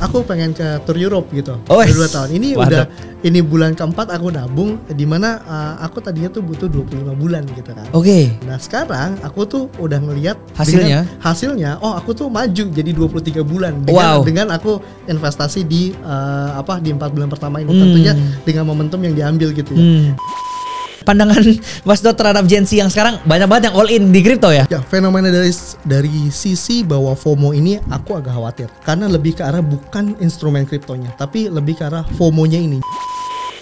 aku pengen ke tour Europe gitu. Oh, Udah 2 tahun. Ini mantap. ini bulan keempat aku nabung, di mana aku tadinya tuh butuh 25 bulan gitu kan. Oke. Nah sekarang aku tuh udah ngelihat Hasilnya? hasilnya, oh aku tuh maju jadi 23 bulan dengan aku investasi di di 4 bulan pertama ini. Tentunya dengan momentum yang diambil gitu ya. Pandangan Mas Dot terhadap Gen Z yang sekarang banyak banget yang all in di kripto ya? Ya, fenomena dari sisi bahwa FOMO ini aku agak khawatir karena lebih ke arah bukan instrumen kriptonya, tapi lebih ke arah FOMO-nya ini.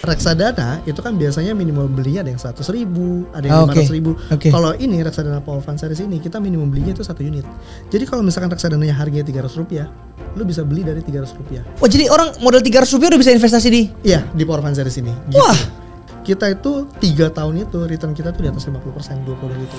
Reksadana itu kan biasanya minimal belinya ada yang 100.000, ada yang 500.000. Kalau ini reksadana Power Fund Series ini kita minimum belinya itu 1 unit. Jadi kalau misalkan reksadananya harganya Rp300, lu bisa beli dari Rp300. Oh jadi orang modal Rp300 udah bisa investasi di? Iya, di Power Fund Series ini. Gitu. Wah. Kita itu 3 tahun itu return kita tuh di atas 50%, 20 itu.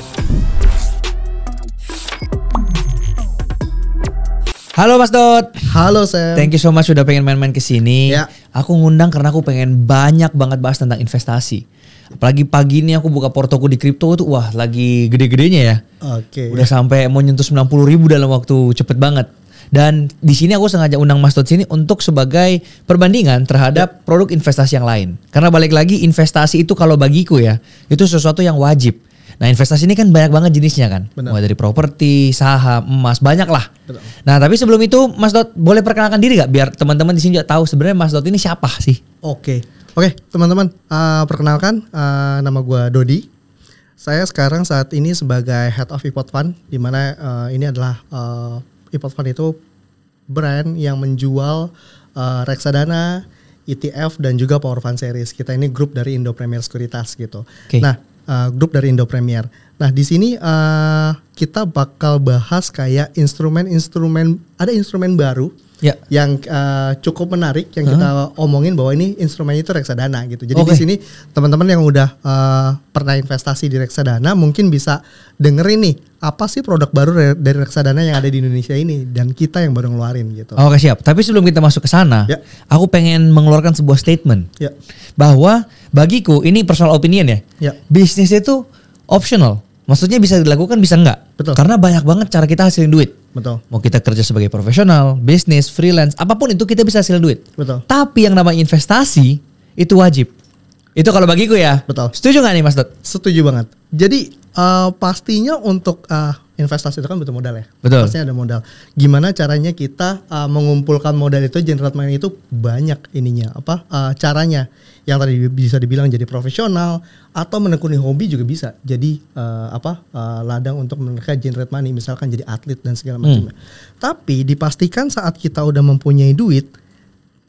Halo Mas Dot. Halo Sam. Thank you so much sudah pengen main-main ke sini. Ya. Aku ngundang karena aku pengen banyak banget bahas tentang investasi. Apalagi pagi ini aku buka portoku di kripto tuh wah lagi gede-gedenya ya. Oke. Udah sampai mau nyentuh 90.000 dalam waktu cepet banget. Dan di sini aku sengaja undang Mas Dot sini untuk sebagai perbandingan terhadap produk investasi yang lain. Karena balik lagi investasi itu kalau bagiku ya, itu sesuatu yang wajib. Nah investasi ini kan banyak banget jenisnya kan. Benar. Mulai dari properti, saham, emas, banyak lah. Betul. Nah tapi sebelum itu Mas Dot boleh perkenalkan diri gak? Biar teman-teman di sini juga tahu sebenarnya Mas Dot ini siapa sih? Oke teman-teman, perkenalkan nama gue Dodi. Saya sekarang saat ini sebagai Head of Ipot Fund, di mana ini adalah Ipot Fund itu brand yang menjual reksadana, ETF dan juga Power Fund Series. Kita ini grup dari Indo Premier Sekuritas gitu. Okay. Nah, grup dari Indo Premier. Nah, di sini kita bakal bahas kayak instrumen-instrumen, ada instrumen baru yang cukup menarik yang kita omongin bahwa ini instrumennya itu reksadana gitu. Jadi di sini teman-teman yang udah pernah investasi di reksadana mungkin bisa dengerin nih apa sih produk baru dari reksadana yang ada di Indonesia ini dan kita yang baru ngeluarin gitu. Oke siap. Tapi sebelum kita masuk ke sana, aku pengen mengeluarkan sebuah statement bahwa bagiku ini personal opinion ya. Bisnis itu optional. Maksudnya bisa dilakukan bisa enggak. Betul. Karena banyak banget cara kita hasilin duit. Betul. Mau kita kerja sebagai profesional, bisnis, freelance, apapun itu kita bisa hasilin duit. Betul. Tapi yang namanya investasi itu wajib. Itu kalau bagiku ya. Betul. Setuju gak nih Mas Dot? Setuju banget. Jadi pastinya untuk investasi itu kan butuh modal ya. Betul. Pastinya ada modal. Gimana caranya kita mengumpulkan modal itu, generate money itu banyak ininya. Caranya yang tadi bisa dibilang jadi profesional atau menekuni hobi juga bisa. Jadi ladang untuk mereka generate money, misalkan jadi atlet dan segala macamnya. Tapi dipastikan saat kita udah mempunyai duit,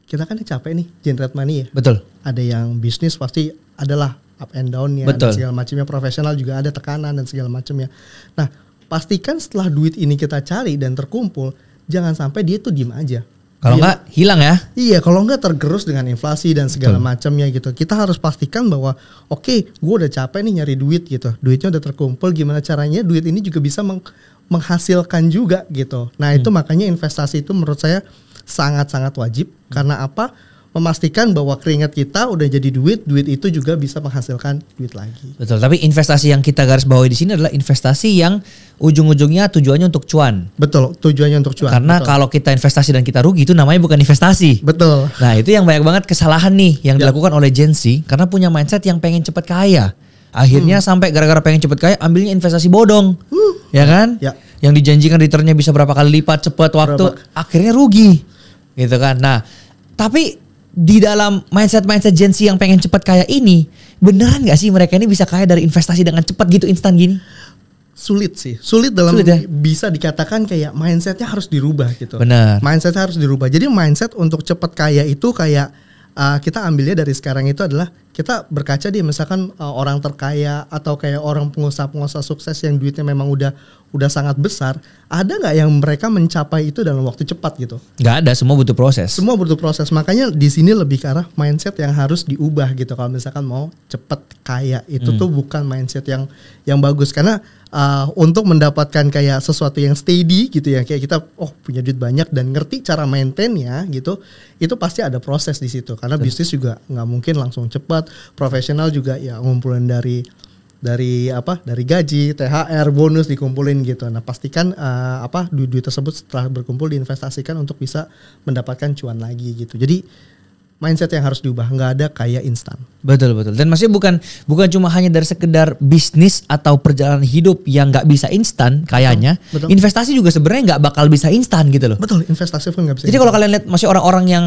kita kan capek nih generate money ya. Betul. Ada yang bisnis pasti adalah up and down-nya dan segala macamnya, profesional juga ada tekanan dan segala macamnya. Nah, pastikan setelah duit ini kita cari dan terkumpul, jangan sampai dia tuh diem aja. Kalau enggak hilang ya. Iya, kalau enggak tergerus dengan inflasi dan segala macamnya gitu. Kita harus pastikan bahwa oke, gue udah capek nih nyari duit gitu. Duitnya udah terkumpul, gimana caranya duit ini juga bisa menghasilkan juga gitu. Nah, itu makanya investasi itu menurut saya sangat-sangat wajib. Karena apa? Memastikan bahwa keringat kita udah jadi duit, duit itu juga bisa menghasilkan duit lagi. Betul, tapi investasi yang kita garis bawahi di sini adalah investasi yang ujung-ujungnya tujuannya untuk cuan. Betul, tujuannya untuk cuan. Karena kalau kita investasi dan kita rugi itu namanya bukan investasi. Betul. Nah, itu yang banyak banget kesalahan nih yang dilakukan oleh Gen Z karena punya mindset yang pengen cepat kaya. Akhirnya sampai gara-gara pengen cepat kaya ambilnya investasi bodong. Ya kan? Ya. Yang dijanjikan returnnya bisa berapa kali lipat cepat waktu, akhirnya rugi. Gitu kan. Nah, tapi di dalam mindset Gen Z yang pengen cepat kaya ini, beneran gak sih mereka ini bisa kaya dari investasi dengan cepat gitu instan gini? Sulit dalam bisa dikatakan kayak mindsetnya harus dirubah gitu. Benar. Mindsetnya harus dirubah. Jadi mindset untuk cepat kaya itu kayak kita ambilnya dari sekarang itu adalah kita berkaca di misalkan orang terkaya atau kayak orang pengusaha sukses yang duitnya memang udah sangat besar, ada nggak yang mereka mencapai itu dalam waktu cepat gitu? Nggak ada, semua butuh proses. Semua butuh proses, makanya di sini lebih ke arah mindset yang harus diubah gitu. Kalau misalkan mau cepat kaya itu tuh bukan mindset yang bagus karena untuk mendapatkan kayak sesuatu yang steady gitu ya, kayak kita punya duit banyak dan ngerti cara maintainnya gitu, itu pasti ada proses di situ karena bisnis juga nggak mungkin langsung cepat. Profesional juga ya ngumpulin dari dari gaji, THR, bonus dikumpulin gitu. Nah pastikan duit tersebut setelah berkumpul diinvestasikan untuk bisa mendapatkan cuan lagi gitu. Jadi mindset yang harus diubah, nggak ada kaya instan. Betul. Dan maksudnya bukan cuma hanya dari sekedar bisnis atau perjalanan hidup yang nggak bisa instan kayaknya. Betul. Investasi juga sebenarnya nggak bakal bisa instan gitu loh. Betul, investasi pun nggak bisa. Jadi kalau kalian lihat masih orang-orang yang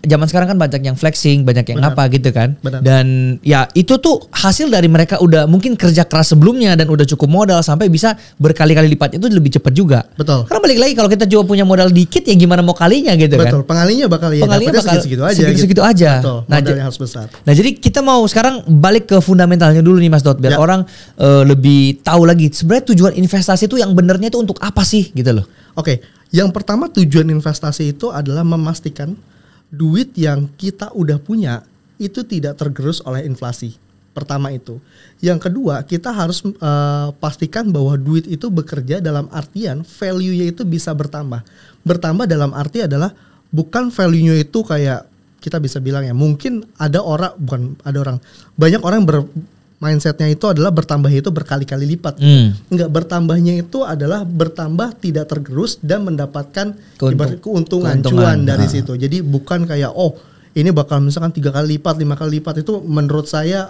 zaman sekarang kan banyak yang flexing, banyak yang apa gitu kan. Benar. Dan ya itu tuh hasil dari mereka udah mungkin kerja keras sebelumnya dan udah cukup modal sampai bisa berkali-kali lipat, itu lebih cepat juga. Betul. Karena balik lagi kalau kita cuma punya modal dikit ya gimana mau kalinya gitu kan. Betul, pengalinya bakal segitu-segitu aja. Segitu aja. Betul, modalnya harus besar. Nah jadi kita mau sekarang balik ke fundamentalnya dulu nih Mas Dot, biar orang lebih tahu lagi sebenarnya tujuan investasi itu yang benernya itu untuk apa sih gitu loh. Oke, yang pertama tujuan investasi itu adalah memastikan duit yang kita udah punya itu tidak tergerus oleh inflasi. Pertama itu. Yang kedua, kita harus pastikan bahwa duit itu bekerja dalam artian value-nya itu bisa bertambah. Bertambah dalam arti adalah bukan value-nya itu kayak kita bisa bilang ya, mungkin banyak orang mindsetnya itu adalah bertambah itu berkali-kali lipat. Enggak, bertambahnya itu adalah bertambah tidak tergerus dan mendapatkan keuntungan cuan dari situ. Jadi bukan kayak ini bakal misalkan 3 kali lipat, 5 kali lipat. Itu menurut saya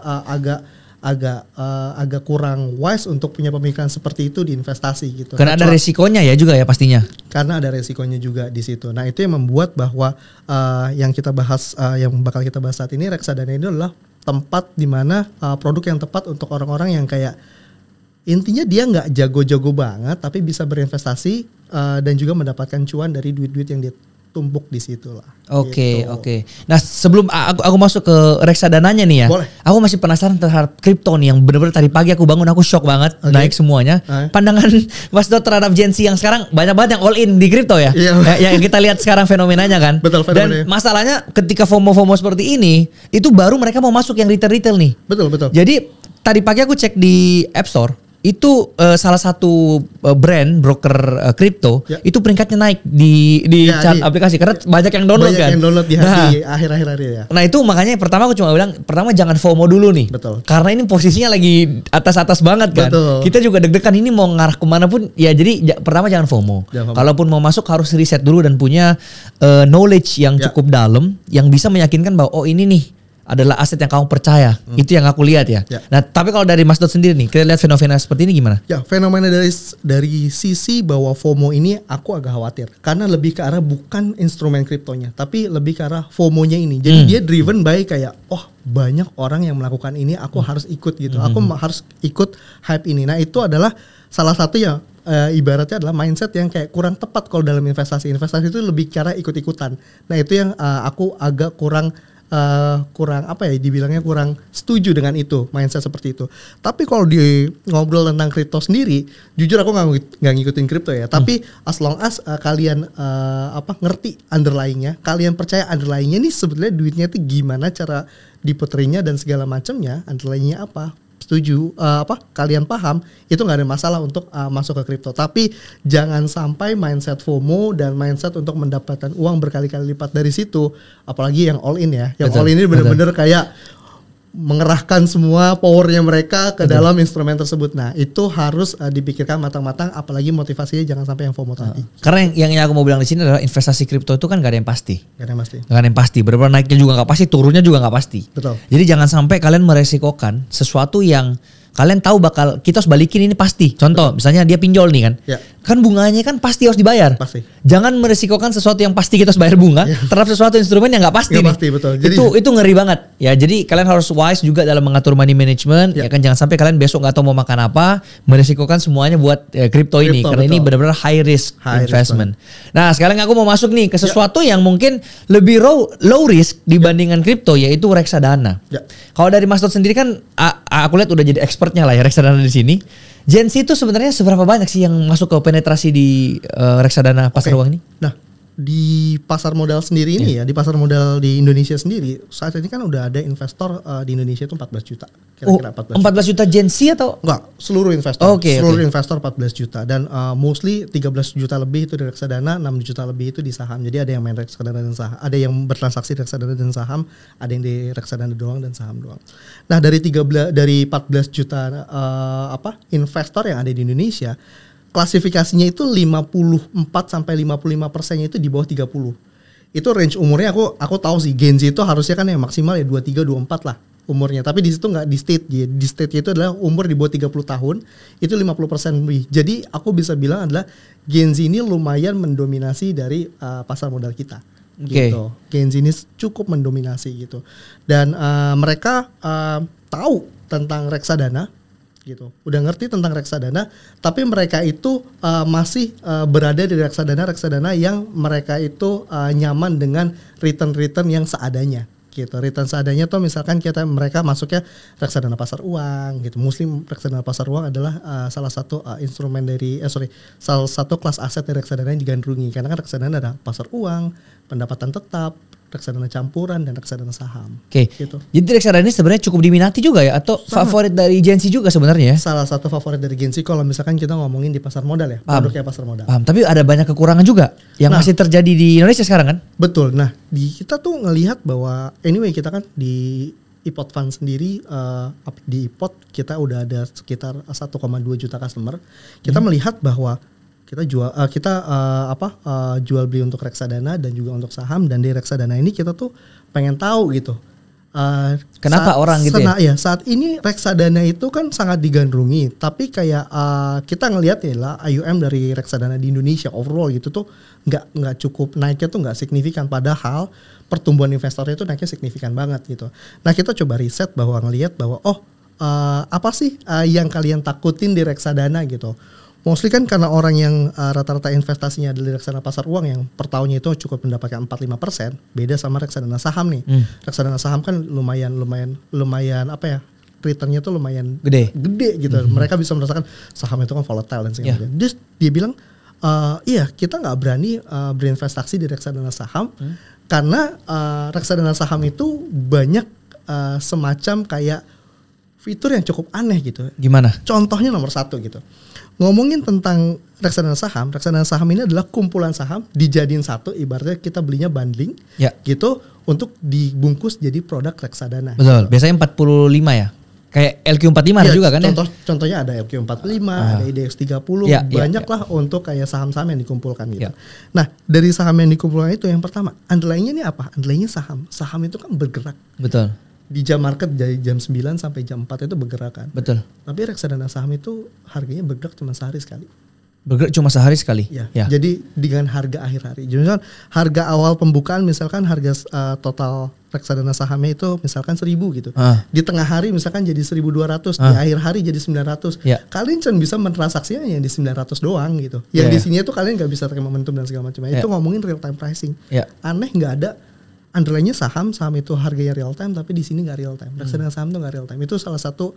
agak kurang wise untuk punya pemikiran seperti itu di investasi gitu. Karena ada resikonya ya juga ya pastinya. Karena ada resikonya juga di situ. Nah itu yang membuat bahwa yang bakal kita bahas saat ini, reksadana ini adalah tempat di mana produk yang tepat untuk orang-orang yang kayak intinya dia nggak jago-jago banget tapi bisa berinvestasi dan juga mendapatkan cuan dari duit-duit yang dia tumpuk di situ lah. Oke. Nah sebelum aku masuk ke reksadananya nih ya, boleh. Aku masih penasaran terhadap kripto nih yang benar-benar tadi pagi aku bangun aku shock banget naik semuanya. Pandangan Mas Dot terhadap Gen Z yang sekarang banyak banget yang all in di kripto ya. Yang kita lihat sekarang fenomenanya kan. Betul, fenomenanya. Dan masalahnya ketika FOMO seperti ini, itu baru mereka mau masuk yang retail nih. Betul. Jadi tadi pagi aku cek di App Store. Itu salah satu brand broker kripto itu peringkatnya naik di chart aplikasi karena banyak yang download kan. Banyak yang download di akhir-akhir hari ya. Nah itu makanya pertama aku cuma bilang jangan FOMO dulu nih. Betul. Karena ini posisinya lagi atas-atas banget kan. Betul. Kita juga deg-degan ini mau ngarah kemana pun ya, jadi pertama jangan FOMO. Kalaupun mau masuk harus riset dulu dan punya knowledge yang cukup dalam yang bisa meyakinkan bahwa ini nih adalah aset yang kamu percaya. Itu yang aku lihat ya. Nah, tapi kalau dari Mas Dot sendiri nih, kita lihat fenomena seperti ini gimana? Ya, fenomena dari sisi bahwa FOMO ini aku agak khawatir. Karena lebih ke arah bukan instrumen kriptonya, tapi lebih ke arah FOMO-nya ini. Jadi dia driven by kayak, banyak orang yang melakukan ini, aku harus ikut gitu. Aku harus ikut hype ini. Nah, itu adalah salah satu yang ibaratnya adalah mindset yang kayak kurang tepat kalau dalam investasi. Investasi itu lebih cara ikut-ikutan. Nah, itu yang aku agak kurang dibilangnya kurang setuju dengan itu, mindset seperti itu. Tapi kalau di ngobrol tentang kripto sendiri, jujur aku nggak ngikutin kripto ya. Tapi as long as kalian ngerti underlyingnya, kalian percaya underlyingnya ini sebetulnya duitnya itu gimana cara diputerinya dan segala macamnya, underlyingnya apa, setuju, kalian paham, itu nggak ada masalah untuk masuk ke kripto. Tapi jangan sampai mindset FOMO dan mindset untuk mendapatkan uang berkali-kali lipat dari situ, apalagi yang all in ya. Yang all in ini benar-benar kayak mengerahkan semua powernya mereka ke dalam instrumen tersebut. Nah itu harus dipikirkan matang-matang, apalagi motivasinya jangan sampai yang FOMO tadi. Karena yang aku mau bilang di sini adalah investasi kripto itu kan gak ada yang pasti. Gak ada yang pasti. Benar-benar naiknya juga gak pasti, turunnya juga gak pasti. Betul. Jadi jangan sampai kalian meresikokan sesuatu yang kalian tahu bakal kita harus balikin ini pasti. Contoh, misalnya dia pinjol nih kan. Kan bunganya kan pasti harus dibayar. Pasti. Jangan meresikokan sesuatu yang pasti kita harus bayar bunga terhadap sesuatu instrumen yang nggak pasti. Pasti, betul. Jadi, itu ngeri banget. Ya, jadi kalian harus wise juga dalam mengatur money management. Ya kan jangan sampai kalian besok nggak tahu mau makan apa, meresikokan semuanya buat kripto ini karena ini benar-benar high risk investment. Nah, sekarang aku mau masuk nih ke sesuatu yang mungkin lebih low risk dibandingkan kripto, yaitu reksadana. Kalau dari Mas Dot sendiri kan aku lihat udah jadi expertnya lah ya reksadana di sini. Gen Z itu sebenarnya seberapa banyak sih yang masuk ke penetrasi di reksadana pasar uang ini? Nah, di pasar modal sendiri ini ya, di pasar modal di Indonesia sendiri saat ini kan udah ada investor di Indonesia itu 14 juta. Kira-kira 14 juta Gen Z atau? Enggak, seluruh investor. Seluruh investor 14 juta dan mostly 13 juta lebih itu di reksadana, 6 juta lebih itu di saham. Jadi ada yang main reksadana dan saham, ada yang bertransaksi di reksadana dan saham, ada yang di reksadana doang dan saham doang. Nah, dari 14 juta investor yang ada di Indonesia, klasifikasinya itu 54 sampai 55%-nya itu di bawah 30. Itu range umurnya aku tahu sih Gen Z itu harusnya kan yang maksimal ya 23 24 lah umurnya. Tapi di situ enggak di state. Di state itu adalah umur di bawah 30 tahun, itu 50% lebih. Jadi aku bisa bilang adalah Gen Z ini lumayan mendominasi dari pasar modal kita. Gitu. Gen Z ini cukup mendominasi gitu. Dan mereka tahu tentang reksadana gitu, udah ngerti tentang reksadana, tapi mereka itu masih berada di reksadana yang mereka itu nyaman dengan return yang seadanya gitu. Return seadanya tuh misalkan mereka masuknya reksadana pasar uang gitu. Muslim reksadana pasar uang adalah salah satu instrumen dari salah satu kelas aset dari reksadana yang digandrungi, karena kan reksadana ada pasar uang, pendapatan tetap, reksadana campuran, dan reksadana saham. Gitu. Jadi reksadana ini sebenarnya cukup diminati juga ya, atau favorit dari Gen Z juga sebenarnya ya? Salah satu favorit dari Gen Z kalau misalkan kita ngomongin di pasar modal ya, produknya pasar modal. Paham, tapi ada banyak kekurangan juga yang masih terjadi di Indonesia sekarang kan? Betul. Nah, kita tuh ngelihat bahwa anyway kita kan di iPod Fund sendiri, di iPod kita udah ada sekitar 1,2 juta customer. Kita melihat bahwa kita jual beli untuk reksadana dan juga untuk saham, dan di reksadana ini kita tuh pengen tahu gitu. Kenapa orang gitu ya? Saat ini reksadana itu kan sangat digandrungi, tapi kayak kita ngelihat ya lah AUM dari reksadana di Indonesia overall gitu tuh nggak cukup naiknya, tuh nggak signifikan, padahal pertumbuhan investornya itu naiknya signifikan banget gitu. Nah, kita coba riset bahwa ngelihat bahwa apa sih yang kalian takutin di reksadana gitu. Mostly kan karena orang yang rata-rata investasinya adalah reksadana pasar uang yang per tahunnya itu cukup mendapatkan 4-5%, beda sama reksadana saham nih. Reksadana saham kan lumayan apa ya, returnnya tuh lumayan gede gitu. Mereka bisa merasakan saham itu kan volatile dan segala macam. Dia bilang iya, kita nggak berani berinvestasi di reksadana saham karena reksadana saham itu banyak semacam kayak fitur yang cukup aneh gitu. Gimana? Contohnya nomor 1 gitu. Ngomongin tentang reksadana saham ini adalah kumpulan saham dijadiin satu, ibaratnya kita belinya bundling gitu untuk dibungkus jadi produk reksadana. Betul, gitu. Biasanya 45 ya? Kayak LQ45 ada juga kan contohnya ada LQ45, ada IDX30, banyak lah untuk kayak saham-saham yang dikumpulkan gitu. Nah, dari saham yang dikumpulkan itu yang pertama, underlying-nya ini apa? Underlying-nya saham. Saham itu kan bergerak. Betul. Di jam market dari jam 9 sampai jam 4 itu bergerak kan. Betul. Tapi reksadana saham itu harganya bergerak cuma sehari sekali. Bergerak cuma sehari sekali? Ya. Jadi dengan harga akhir hari. Jadi misalkan harga awal pembukaan misalkan harga total reksadana sahamnya itu misalkan 1.000 gitu. Di tengah hari misalkan jadi 1.200, di akhir hari jadi 900. Kalian cuma bisa mentransaksinya yang di 900 doang gitu. Yang di sini tuh kalian nggak bisa terima momentum dan segala macam. Itu ngomongin real time pricing. Aneh nggak ada. Underlying-nya saham itu harganya real time, tapi di sini nggak real time. Reksadana saham tuh nggak real time. Itu salah satu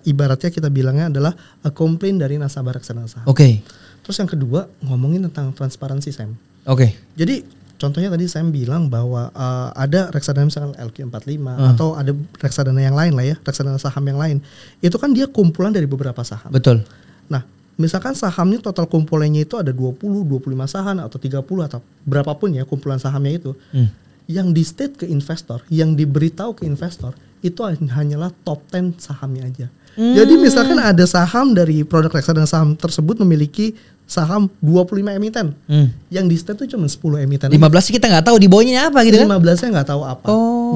ibaratnya kita bilangnya adalah komplain dari nasabah reksadana saham. Terus yang kedua ngomongin tentang transparansi, Sam. Jadi contohnya tadi Sam bilang bahwa ada reksadana misalkan LQ45 atau ada reksadana yang lain lah ya, reksadana saham yang lain. Itu kan dia kumpulan dari beberapa saham. Betul. Nah, misalkan sahamnya total kumpulannya itu ada 20, 25 saham atau 30 atau berapapun ya kumpulan sahamnya itu. Yang di state ke investor, yang diberitahu ke investor itu hanyalah top 10 sahamnya aja. Jadi misalkan ada saham dari produk reksadana saham tersebut memiliki saham 25 emiten. Yang di state itu cuma 10 emiten. 15 sih kita nggak tahu di bawahnya apa gitu kan? 15-nya nggak tahu apa.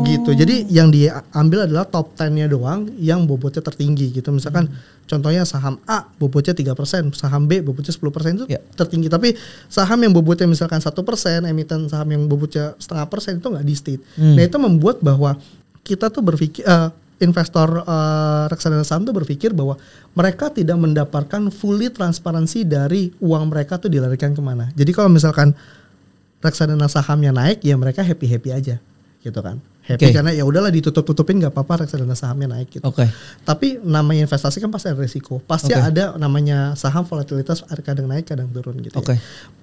Gitu. Jadi yang diambil adalah top 10-nya doang yang bobotnya tertinggi gitu. Misalkan contohnya saham A bobotnya 3%, saham B bobotnya 10% itu tertinggi. Tapi saham yang bobotnya misalkan 1%, emiten saham yang bobotnya 0,5% itu nggak di state. Nah, itu membuat bahwa kita tuh berpikir investor reksadana saham tuh berpikir bahwa mereka tidak mendapatkan fully transparansi dari uang mereka tuh dilarikan kemana. Jadi kalau misalkan reksadana sahamnya naik, ya mereka happy aja gitu kan. happy karena ya udahlah ditutup-tutupin nggak apa-apa reksadana sahamnya naik gitu. Tapi namanya investasi kan pasti ada risiko, pasti ada namanya saham volatilitas kadang naik kadang turun gitu. Ya.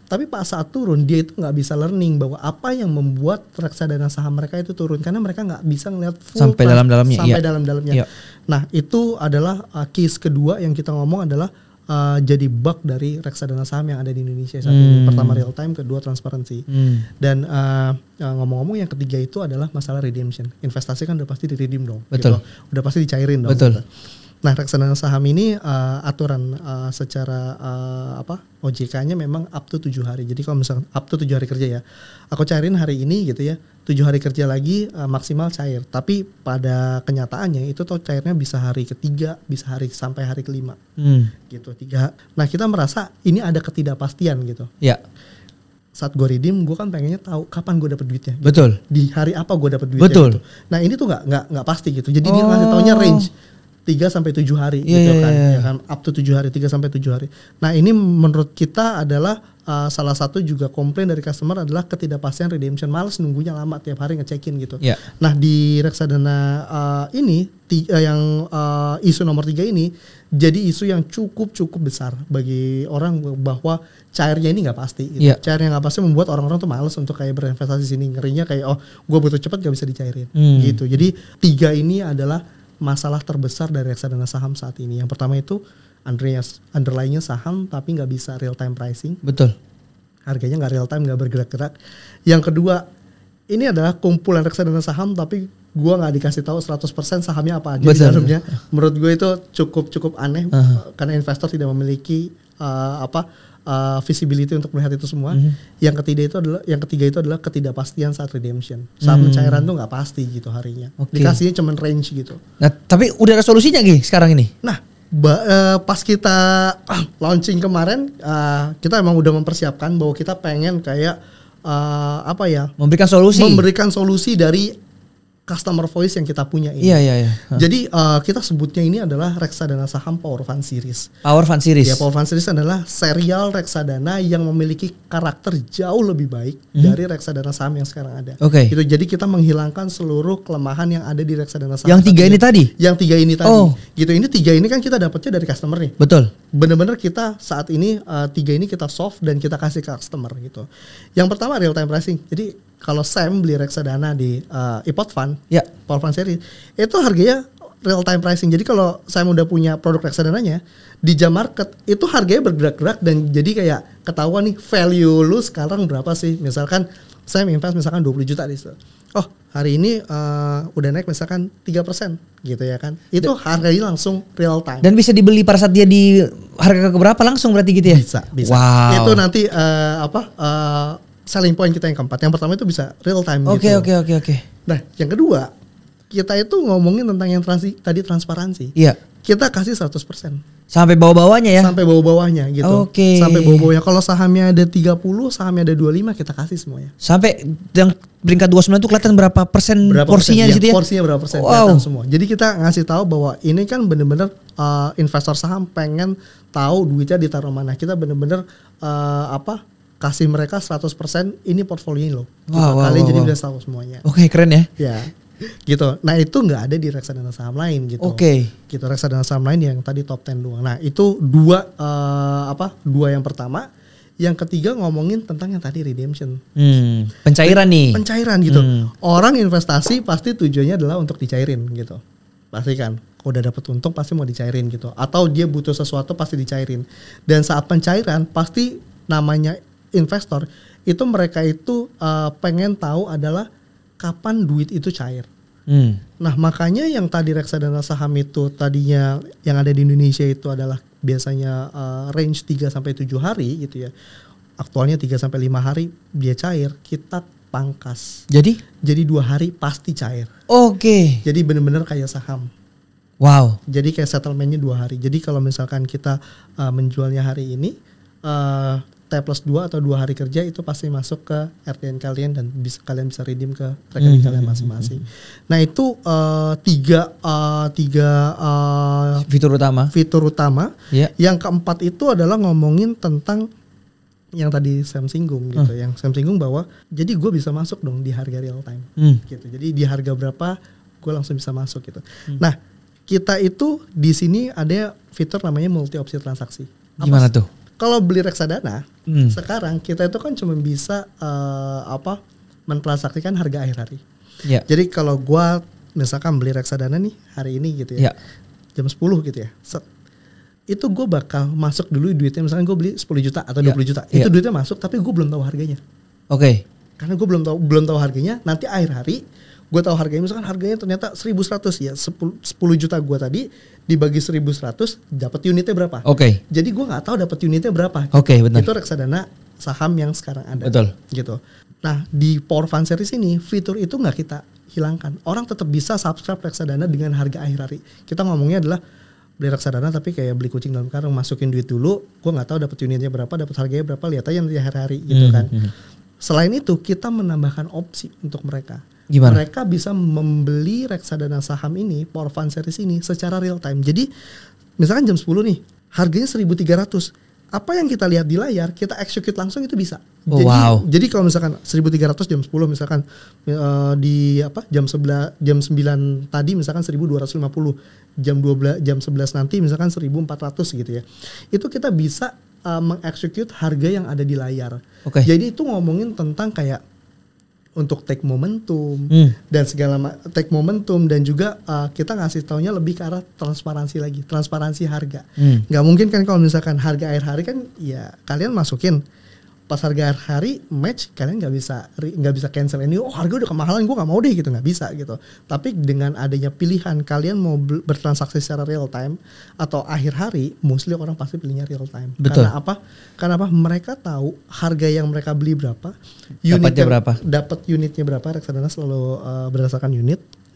Tapi saat turun dia itu nggak bisa learning bahwa apa yang membuat reksadana saham mereka itu turun karena mereka nggak bisa ngeliat full sampai dalam-dalamnya. Sampai dalam-dalamnya. Nah itu adalah case kedua yang kita ngomong adalah jadi bug dari reksadana saham yang ada di Indonesia saat ini. Pertama real time, kedua transparansi. Dan ngomong-ngomong yang ketiga itu adalah masalah redemption. Investasi kan udah pasti di redeem dong. Betul. Gitu. Udah pasti dicairin dong. Betul. Gitu. Nah reksadana saham ini aturan secara OJK-nya memang up to 7 hari. Jadi kalau misalkan up to 7 hari kerja ya, aku cairin hari ini gitu ya, 7 hari kerja lagi maksimal cair. Tapi pada kenyataannya itu tuh cairnya bisa hari ketiga, bisa sampai hari kelima. Gitu 3. Nah kita merasa ini ada ketidakpastian gitu. Ya. Saat gue redeem, gue kan pengennya tahu kapan gue dapet duitnya. Gitu. Betul. Di hari apa gue dapet duitnya. Gitu. Nah ini tuh nggak pasti gitu. Jadi dia ngasih taunya range 3 sampai 7 hari gitu kan. Ya kan, up to 7 hari, 3 sampai 7 hari. Nah, ini menurut kita adalah salah satu juga komplain dari customer adalah ketidakpastian redemption. Males nunggunya lama tiap hari ngecekin gitu. Nah, di reksadana ini yang isu nomor 3 ini jadi isu yang cukup besar bagi orang bahwa cairnya ini nggak pasti gitu. Cairnya nggak pasti membuat orang-orang tuh males untuk kayak berinvestasi di sini. Ngerinya kayak gue butuh cepat gak bisa dicairin gitu. Jadi 3 ini adalah masalah terbesar dari reksadana saham saat ini. Yang pertama itu underlying-nya saham tapi nggak bisa real time pricing. Betul. Harganya nggak real time, nggak bergerak-gerak. Yang kedua, ini adalah kumpulan reksadana saham tapi gua nggak dikasih tahu 100% sahamnya apa aja di dalamnya. Menurut gue itu cukup aneh karena investor tidak memiliki visibility untuk melihat itu semua. Yang ketiga itu adalah ketidakpastian saat redemption. Saat pencairan tuh nggak pasti gitu harinya. Dikasihnya cuman range gitu. Nah, tapi udah ada solusinya Gi sekarang ini. Nah, pas kita launching kemarin, kita emang udah mempersiapkan bahwa kita pengen kayak memberikan solusi dari customer voice yang kita punya ini. Jadi kita sebutnya ini adalah reksadana saham Power Fund Series. Power Fund Series. Ya, Power Fund Series adalah serial reksadana yang memiliki karakter jauh lebih baik dari reksadana saham yang sekarang ada. Gitu. Jadi kita menghilangkan seluruh kelemahan yang ada di reksadana saham. Yang 3 ini tadi? Yang 3 ini tadi. Gitu. Ini 3 ini kan kita dapatnya dari customer nih. Betul. Bener-bener kita saat ini 3 ini kita solve dan kita kasih ke customer gitu. Yang pertama real time pricing. Jadi kalau Sam beli reksadana di iPod Fund, Power Fund Series, itu harganya real time pricing. Jadi kalau Sam udah punya produk reksadananya, di jam market itu harganya bergerak-gerak dan jadi kayak ketahuan nih value lu sekarang berapa sih. Misalkan Sam invest misalkan 20 juta di situ. Oh, hari ini udah naik misalkan 3% gitu ya kan. Itu harganya langsung real time. Dan bisa dibeli pada saat dia di harga keberapa langsung berarti gitu ya? Bisa. Wow. Itu nanti selling point kita yang keempat. Yang pertama itu bisa real time gitu. Oke. Nah, yang kedua, kita itu ngomongin tentang yang tadi transparansi. Kita kasih 100%. Sampai bawah-bawahnya ya? Sampai bawah-bawahnya gitu. Sampai bawah-bawahnya. Kalau sahamnya ada 30, sahamnya ada 25, kita kasih semuanya. Sampai yang peringkat 29 itu kelihatan berapa porsinya di situ ya? Porsinya berapa persen kelihatan semua. Jadi kita ngasih tahu bahwa ini kan bener-bener investor saham pengen tahu duitnya ditaruh mana. Kita bener-bener kasih mereka 100% ini portfolio lo. Kalian jadi bisa tahu semuanya. Keren ya. Ya. Gitu. Nah, itu nggak ada di reksadana saham lain gitu. Gitu, reksadana saham lain yang tadi top 10 doang. Nah, itu dua yang pertama. Yang ketiga ngomongin tentang yang tadi redemption. Pencairan nih. Pencairan gitu. Orang investasi pasti tujuannya adalah untuk dicairin gitu. Pasti kan. Kalau udah dapet untung pasti mau dicairin gitu. Atau dia butuh sesuatu pasti dicairin. Dan saat pencairan pasti namanya investor itu mereka itu pengen tahu adalah kapan duit itu cair. Nah, makanya yang tadi reksadana saham itu tadinya yang ada di Indonesia itu adalah biasanya range 3 sampai 7 hari gitu ya. Aktualnya 3 sampai 5 hari dia cair, kita pangkas. Jadi 2 hari pasti cair. Jadi benar-benar kayak saham. Wow. Jadi kayak settlementnya 2 hari. Jadi kalau misalkan kita menjualnya hari ini T+2 atau 2 hari kerja itu pasti masuk ke RTN kalian dan kalian bisa redeem ke rekening kalian masing-masing. Nah, itu tiga fitur utama. Yang keempat itu adalah ngomongin tentang yang tadi Sam singgung gitu, yang Sam singgung bahwa jadi gue bisa masuk dong di harga real time gitu. Jadi di harga berapa gue langsung bisa masuk gitu. Nah, kita itu di sini ada fitur namanya multi opsi transaksi. Gimana tuh? Kalau beli reksadana, sekarang kita itu kan cuma bisa mentransaksikan harga akhir hari. Yeah. Jadi kalau gue misalkan beli reksadana nih hari ini gitu ya, jam 10 gitu ya. Itu gue bakal masuk dulu duitnya, misalnya gue beli 10 juta atau 20 juta. Itu duitnya masuk tapi gue belum tahu harganya. Oke. Karena gue belum tahu harganya, nanti akhir hari gue tahu harganya, misalkan harganya ternyata 1.100 ya, 10 juta gue tadi dibagi 1.100 dapat unitnya berapa. Oke. Jadi gue nggak tahu dapat unitnya berapa. Oke, benar. Itu reksadana saham yang sekarang ada. Betul. Gitu. Nah, di Power Fund Series ini fitur itu nggak kita hilangkan. Orang tetap bisa subscribe reksadana dengan harga akhir hari. Kita ngomongnya adalah beli reksadana tapi kayak beli kucing dalam karung, masukin duit dulu, gue nggak tahu dapat unitnya berapa, dapat harganya berapa, lihat aja nanti hari-hari gitu kan. Selain itu kita menambahkan opsi untuk mereka. Gimana? Mereka bisa membeli reksadana saham ini, Power Fund Series ini secara real time. Jadi misalkan jam 10 nih, harganya 1.300. Apa yang kita lihat di layar, kita execute langsung itu bisa. Jadi kalau misalkan 1.300 jam 10 misalkan di jam 9 tadi misalkan 1.250, jam 11 nanti misalkan 1.400 gitu ya. Itu kita bisa mengexecute harga yang ada di layar. Jadi itu ngomongin tentang kayak untuk take momentum dan take momentum dan juga kita ngasih taunya lebih ke arah transparansi harga. Nggak mungkin kan kalau misalkan harga akhir hari kan ya kalian masukin pas harga akhir hari match, kalian nggak bisa cancel ini, harga udah kemahalan gue nggak mau deh gitu, nggak bisa gitu. Tapi dengan adanya pilihan kalian mau bertransaksi secara real time atau akhir hari, mostly orang pasti pilihnya real time. Betul. Karena apa? Mereka tahu harga yang mereka beli berapa, dapat unitnya berapa. Reksadana selalu berdasarkan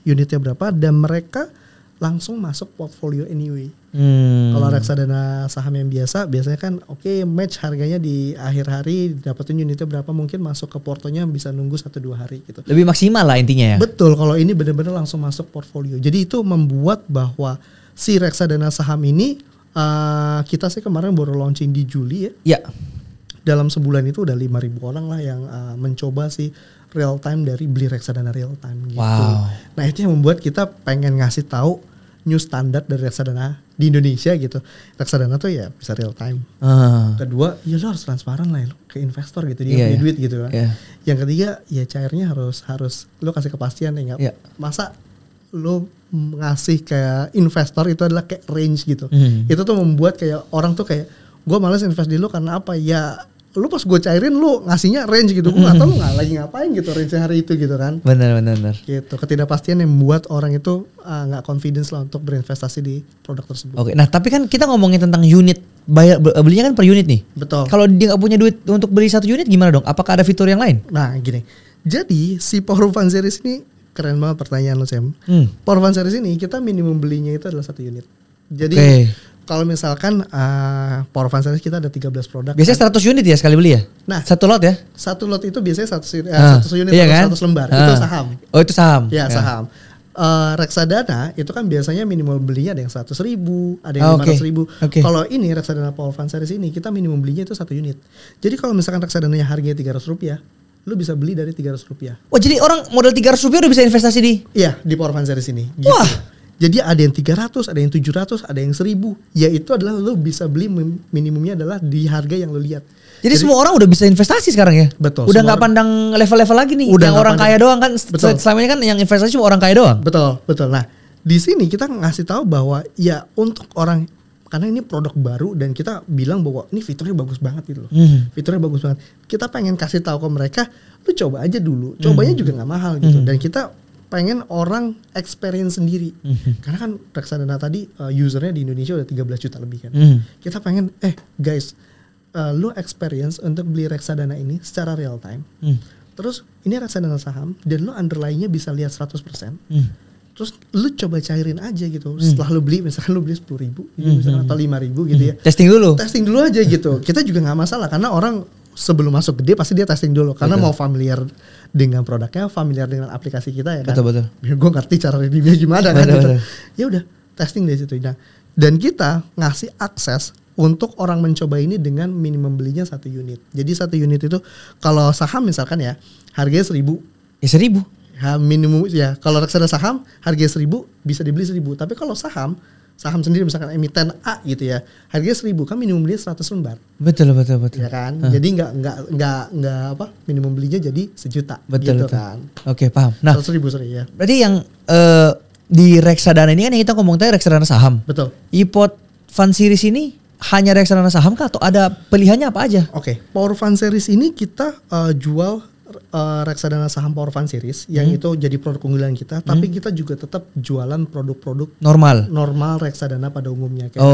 unitnya berapa, dan mereka langsung masuk portfolio anyway. Kalau reksadana saham yang biasanya kan match harganya di akhir hari, dapetin unitnya berapa, mungkin masuk ke portonya bisa nunggu 1-2 hari gitu. Lebih maksimal lah intinya ya. Betul, kalau ini benar-benar langsung masuk portfolio. Jadi itu membuat bahwa si reksadana saham ini kita sih kemarin baru launching di Juli ya. Dalam sebulan itu udah 5.000 orang lah yang mencoba si real time dari beli reksadana real time gitu. Nah itu yang membuat kita pengen ngasih tahu new standard dari reksadana di Indonesia gitu. Reksadana tuh ya bisa real time. Kedua, ya lo harus transparan lah ke investor gitu, dia punya duit gitu kan. Yang ketiga, ya cairnya harus lo kasih kepastian ya. Masa lo ngasih kayak investor itu adalah kayak range gitu. Itu tuh membuat kayak orang tuh kayak, gue malas invest di lo karena apa ya, lu pas gue cairin lu ngasihnya range gitu, gue gak tau lu lagi ngapain gitu range hari itu gitu kan. Benar. Gitu, ketidakpastian yang membuat orang itu gak confidence lah untuk berinvestasi di produk tersebut. Nah tapi kan kita ngomongin tentang unit, belinya kan per unit nih. Betul. Kalau dia gak punya duit untuk beli 1 unit gimana dong? Apakah ada fitur yang lain? Nah gini, jadi si Power Fund Series ini keren banget pertanyaan lu Sam. Power Fund Series ini kita minimum belinya itu adalah 1 unit. Jadi kalau misalkan Power Fund Series kita ada 13 produk. Biasanya 100 unit ya sekali beli ya? Nah, 1 lot ya? 1 lot itu biasanya 100 unit iya atau 100 lembar. Itu saham. Oh itu saham? Ya saham. Reksadana itu kan biasanya minimal belinya ada yang 100.000, ada yang 500.000. Kalau ini reksadana Power Fund Series ini kita minimum belinya itu 1 unit. Jadi kalau misalkan reksadananya harganya Rp300, lu bisa beli dari Rp300. Oh jadi orang modal Rp300 udah bisa investasi di? Iya, di Power Fund Series ini. Gitu. Wah. Jadi ada yang 300, ada yang 700, ada yang 1000. Ya itu adalah lu bisa beli minimumnya adalah di harga yang lu lihat. Jadi semua orang udah bisa investasi sekarang ya? Betul. Udah gak pandang level-level lagi nih. Udah yang orang kaya doang kan. Selama ini kan yang investasi cuma orang kaya doang. Betul. Nah di sini kita ngasih tahu bahwa ya untuk orang, karena ini produk baru dan kita bilang bahwa ini fiturnya bagus banget gitu loh. Fiturnya bagus banget. Kita pengen kasih tahu ke mereka, lu coba aja dulu. Cobanya juga gak mahal gitu. Dan kita pengen orang experience sendiri. Karena kan reksadana tadi usernya di Indonesia udah 13 juta lebih kan. Kita pengen guys, lu experience untuk beli reksadana ini secara real time. Terus ini reksadana saham dan lu underlying-nya bisa lihat 100%. Terus lu coba cairin aja gitu. Setelah lu beli, misalkan lu beli 10.000 misalkan atau 5.000 gitu ya. Testing dulu aja gitu. Kita juga gak masalah karena orang sebelum masuk gede pasti dia testing dulu karena mau familiar dengan produknya, familiar dengan aplikasi kita ya kan. Betul. Gue ngerti cara redeemnya gimana kan. Gitu. Ya udah testing dari situ. Nah, dan kita ngasih akses untuk orang mencoba ini dengan minimum belinya 1 unit. Jadi 1 unit itu kalau saham misalkan ya harganya 1.000. Ya 1.000. Minimum ya. Kalau reksadana saham harganya 1.000 bisa dibeli 1.000. Tapi kalau saham sendiri misalkan emiten A gitu ya, harganya 1.000 kan minimum belinya 100 lembar. Betul. Ya kan? Jadi nggak apa minimum belinya jadi 1 juta. Betul. Kan. Oke, paham. Nah, 100.000 ya. Berarti yang di reksadana ini kan yang kita ngomong tadi reksadana saham. Betul. iPod Fund Series ini hanya reksadana saham kah atau ada pilihannya apa aja? Oke, Power Fund Series ini kita jual reksadana saham Power Fund Series yang itu jadi produk unggulan kita, tapi kita juga tetap jualan produk-produk normal reksadana pada umumnya kayak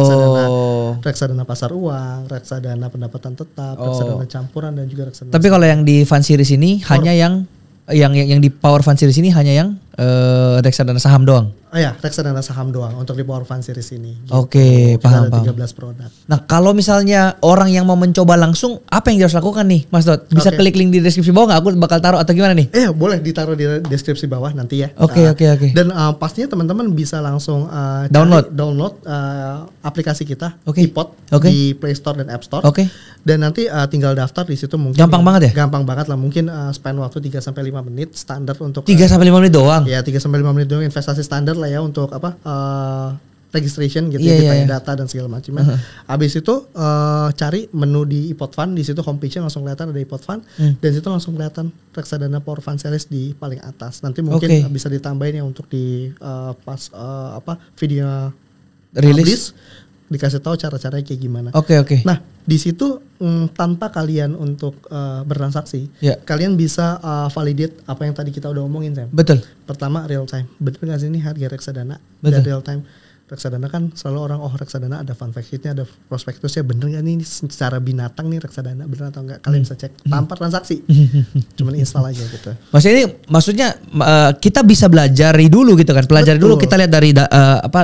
reksadana pasar uang, reksadana pendapatan tetap, reksadana campuran dan juga reksadana. Tapi kalau yang di Fund Series ini hanya yang di Power Fund Series ini hanya yang reksadana saham doang. Ya, reksadana saham doang untuk di Power Fund Series ini. Gitu. Oke, paham. 13 produk. Nah, kalau misalnya orang yang mau mencoba langsung, apa yang harus lakukan nih, Mas Dot? Bisa klik link di deskripsi bawah nggak? Aku bakal taruh atau gimana nih? Boleh ditaruh di deskripsi bawah nanti ya. Oke. Dan pastinya teman-teman bisa langsung download aplikasi kita, iPod di Play Store dan App Store. Dan nanti tinggal daftar di situ mungkin. Gampang banget ya? Gampang banget lah, mungkin spend waktu 3-5 menit standar untuk 3-5 menit doang. Ya, 3-5 menit doang, investasi standar lah ya untuk registration gitu ditanya data dan segala macamnya. Habis itu cari menu di iPod Fund, di situ homepage-nya langsung kelihatan ada iPod Fund dan situ langsung kelihatan reksadana Power Fund Series di paling atas. Nanti mungkin bisa ditambahin ya untuk di video rilis dikasih tahu cara-caranya kayak gimana. Oke. Nah, di situ tanpa kalian untuk bertransaksi, kalian bisa validate apa yang tadi kita udah omongin, Sam. Betul. Pertama real time. Betul nggak sih ini harga reksadana dan real time? Reksadana kan selalu orang reksadana ada fund fact sheet-nya, ada prospektusnya, bener nggak nih ini secara binatang nih reksadana bener atau enggak? Kalian bisa cek tanpa transaksi, cuman install aja gitu. Maksudnya kita bisa belajari dulu gitu kan, dulu kita lihat dari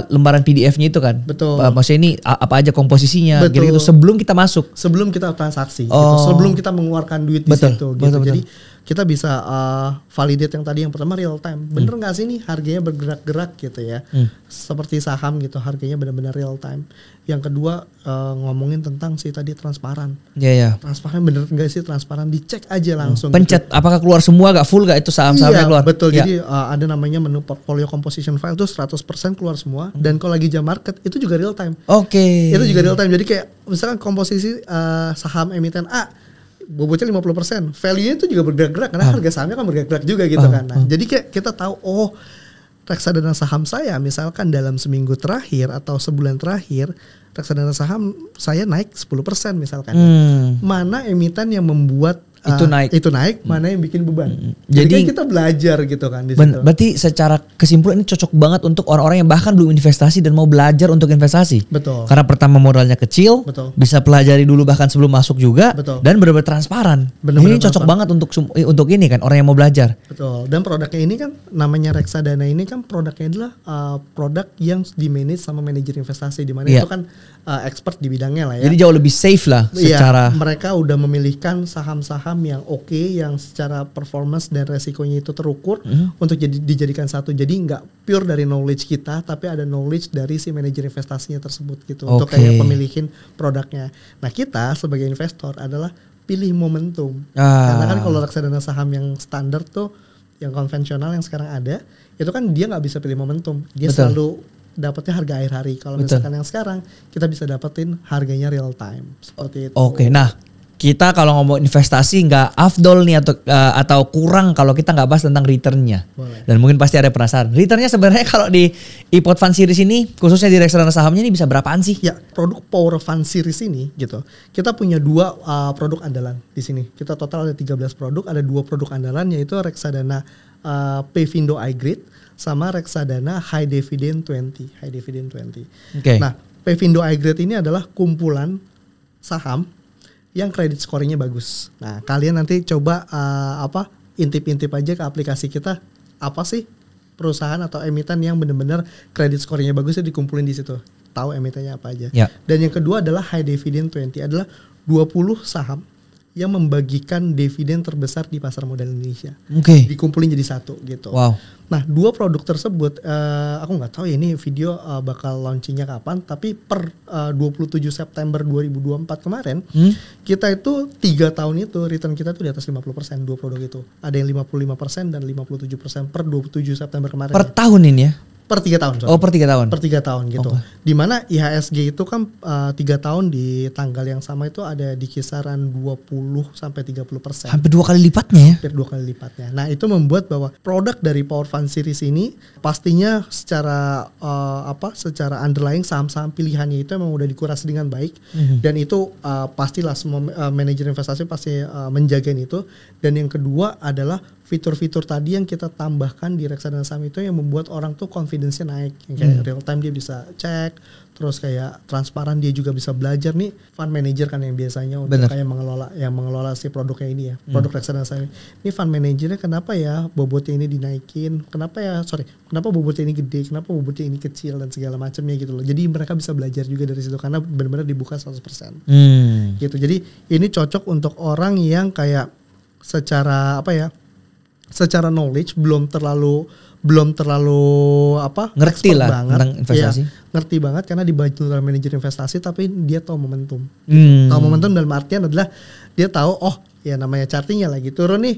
lembaran PDF-nya itu kan. Betul. Maksudnya ini apa aja komposisinya, gitu sebelum kita masuk, sebelum kita transaksi, gitu. Sebelum kita mengeluarkan duit di situ, gitu. Jadi kita bisa validate yang tadi yang pertama real time. Bener nggak sih nih harganya bergerak-gerak gitu ya. Seperti saham gitu harganya benar-benar real time. Yang kedua ngomongin tentang si tadi transparan. Iya. Transparan bener nggak sih transparan, dicek aja langsung. Pencet gitu. Apakah keluar semua gak full gak itu saham-sahamnya keluar? Betul. Jadi ada namanya menu portfolio composition file itu 100% keluar semua. Dan kalau lagi jam market itu juga real time. Itu juga real time. Jadi kayak misalkan komposisi saham emiten A bobotnya 50%, value-nya itu juga bergerak-gerak karena harga sahamnya kan bergerak-gerak juga gitu kan. Nah, jadi kayak kita tahu reksadana saham saya misalkan dalam seminggu terakhir atau sebulan terakhir reksadana saham saya naik 10% misalkan. Mana emiten yang membuat itu naik, mana yang bikin beban. Jadi kan kita belajar gitu kan di situ. Berarti secara kesimpulan ini cocok banget untuk orang-orang yang bahkan belum investasi dan mau belajar untuk investasi. Betul. Karena pertama modalnya kecil, bisa pelajari dulu bahkan sebelum masuk juga, dan benar-benar transparan. Ini cocok banget untuk ini kan orang yang mau belajar. Betul. Dan produknya ini kan namanya reksadana ini kan produknya adalah produk yang di-manage sama manajer investasi di mana itu kan expert di bidangnya lah ya. Jadi jauh lebih safe lah secara. Mereka udah memilihkan saham-saham yang yang secara performance dan resikonya itu terukur untuk dijadikan satu. Jadi nggak pure dari knowledge kita, tapi ada knowledge dari si manajer investasinya tersebut gitu untuk kayak pemilihin produknya. Nah kita sebagai investor adalah pilih momentum. Karena kan kalau reksadana saham yang standar tuh, yang konvensional yang sekarang ada, itu kan dia nggak bisa pilih momentum. Dia selalu dapatnya harga akhir hari. Kalau misalkan yang sekarang kita bisa dapetin harganya real time seperti itu. Nah kita kalau ngomong investasi nggak afdol nih atau kurang kalau kita nggak bahas tentang returnnya. Dan mungkin pasti ada penasaran. Returnnya sebenarnya kalau di iPod Fund Series ini khususnya di reksadana sahamnya ini bisa berapaan sih? Ya, produk Power Fund Series ini gitu. Kita punya 2 produk andalan di sini. Kita total ada 13 produk, ada 2 produk andalan yaitu reksadana Pevindo iGrid sama reksadana High Dividend 20. Nah, Pevindo iGrid ini adalah kumpulan saham yang kredit scoringnya bagus. Nah, kalian nanti coba intip-intip aja ke aplikasi kita, apa sih perusahaan atau emiten yang benar-benar kredit scoringnya bagusnya dikumpulin di situ. Tahu emitennya apa aja. Dan yang kedua adalah High Dividend 20, adalah 20 saham yang membagikan dividen terbesar di pasar modal Indonesia. Dikumpulin jadi satu gitu. Wow. Nah, 2 produk tersebut aku nggak tahu ya ini video bakal launchingnya kapan, tapi per 27 September 2024 kemarin kita itu 3 tahun itu return kita tuh di atas 50% 2 produk itu. Ada yang 55% dan 57% per 27 September kemarin. Per tahun ini ya? Per 3 tahun. Oh, per 3 tahun. Per 3 tahun gitu. Dimana IHSG itu kan 3 tahun di tanggal yang sama itu ada di kisaran 20-30%. Hampir 2 kali lipatnya ya? Hampir 2 kali lipatnya. Nah, itu membuat bahwa produk dari Power Fund Series ini pastinya secara secara underlying saham-saham pilihannya itu memang udah dikurasi dengan baik. Dan itu pastilah semua manajer investasi pasti menjagain itu. Dan yang kedua adalah fitur-fitur tadi yang kita tambahkan di reksadana saham itu yang membuat orang tuh confidence-nya naik. Yang kayak real time dia bisa cek, terus kayak transparan dia juga bisa belajar nih fund manager kan yang biasanya untuk kayak mengelola si produknya ini ya, produk reksadana saham. Ini fund manajernya kenapa ya bobotnya ini dinaikin? Kenapa bobotnya ini gede? Kenapa bobotnya ini kecil dan segala macamnya gitu loh. Jadi mereka bisa belajar juga dari situ karena benar-benar dibuka 100%. Gitu. Jadi ini cocok untuk orang yang kayak secara knowledge belum terlalu ngerti lah banget, tentang investasi. Ya, ngerti banget karena dibantu oleh manajer investasi tapi dia tahu momentum. Tahu momentum dalam artian adalah dia tahu ya namanya chartingnya lagi turun nih,